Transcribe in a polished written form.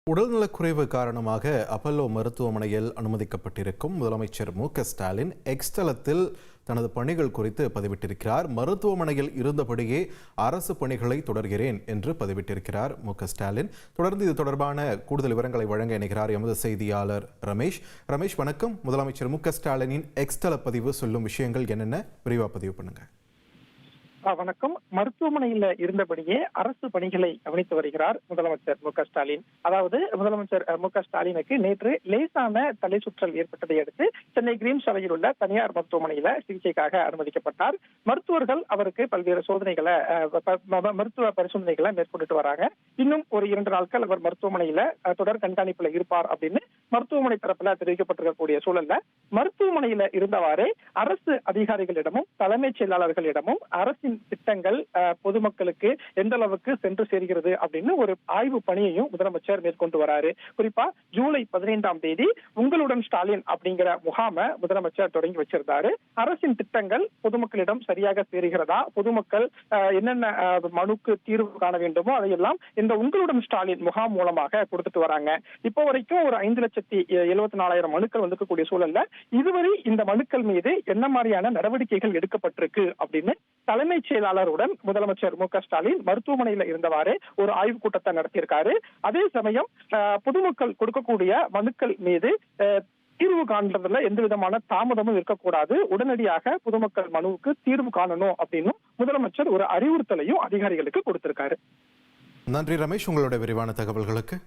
உடல்நலக்குறைவு காரணமாக அப்பல்லோ மருத்துவமனையில் அனுமதிக்கப்பட்டிருக்கும் முதலமைச்சர் மு.க.ஸ்டாலின் எக்ஸ் தளத்தில் தனது பணிகள் குறித்து பதிவிட்டிருக்கிறார். மருத்துவமனையில் இருந்தபடியே அரசு பணிகளை தொடர்கிறேன் என்று பதிவிட்டிருக்கிறார் மு.க.ஸ்டாலின். தொடர்ந்து இது தொடர்பான கூடுதல் விவரங்களை வழங்க இணைகிறார் எமது செய்தியாளர் ரமேஷ். வணக்கம். முதலமைச்சர் மு.க.ஸ்டாலினின் எக்ஸ் தள பதிவு சொல்லும் விஷயங்கள் என்னென்ன, விரிவா பதிவு பண்ணுங்க. வணக்கம். மருத்துவமனையில இருந்தபடியே அரசு பணிகளை கவனித்து வருகிறார் முதலமைச்சர் மு.க.ஸ்டாலின். அதாவது முதலமைச்சர் மு.க.ஸ்டாலினுக்கு நேற்று லேசான தலை சுற்றல் ஏற்பட்டதை அடுத்து சென்னை கிரீன் சாலையில் உள்ள தனியார் மருத்துவமனையில சிகிச்சைக்காக அனுமதிக்கப்பட்டார். மருத்துவர்கள் அவருக்கு பல்வேறு சோதனைகளை மருத்துவ பரிசோதனைகளை மேற்கொண்டுட்டு வராங்க. இன்னும் ஒரு 2 நாட்கள் அவர் மருத்துவமனையில தொடர் கண்காணிப்புல இருப்பார் அப்படின்னு மருத்துவமனை தரப்புல தெரிவிக்கப்பட்டிருக்கக்கூடிய சூழல்ல மருத்துவமனையில இருந்தவாறே அரசு அதிகாரிகளிடமும் தலைமைச் செயலாளர்களிடமும் அரசின் திட்டங்கள் பொதுமக்களுக்கு எந்த அளவுக்கு சென்று சேர்கிறது அப்படின்னு ஒரு ஆய்வு பணியையும் முதலமைச்சர் மேற்கொண்டு வராரு. குறிப்பா ஜூலை 15ஆம் தேதி உங்களுடன் ஸ்டாலின் அப்படிங்கிற முகாமை முதலமைச்சர் தொடங்கி வச்சிருந்தாரு. அரசின் திட்டங்கள் பொதுமக்களிடம் சரியாக சேருகிறதா, பொதுமக்கள் என்னென்ன மனுக்கு தீர்வு காண வேண்டுமோ அதையெல்லாம் இந்த உங்களுடன் ஸ்டாலின் முகாம் மூலமாக கொடுத்துட்டு வராங்க. இப்போ வரைக்கும் ஒரு 5,74,000 மனுக்கள் வந்திருக்கக்கூடிய சூழல்ல இதுவரை இந்த மனுக்கள் மீது என்ன மாதிரியான நடவடிக்கைகள் எடுக்கப்பட்டிருக்கு அப்படின்னு தலைமைச் செயலாளருடன் முதலமைச்சர் மு.க.ஸ்டாலின் மருத்துவமனையில இருந்தவாறு ஒரு ஆய்வுக் கூட்டத்தை நடத்தியிருக்காரு. அதே சமயம் பொதுமக்கள் கொடுக்கக்கூடிய மனுக்கள் மீது தீர்வு காண்றதுல எந்த விதமான தாமதமும் இருக்கக்கூடாது, உடனடியாக பொதுமக்கள் மனுவுக்கு தீர்வு காணணும் அப்படின்னு முதலமைச்சர் ஒரு அறிவுறுத்தலையும் அதிகாரிகளுக்கு கொடுத்திருக்காரு. நன்றி ரமேஷ், உங்களுடைய விரிவான தகவல்களுக்கு.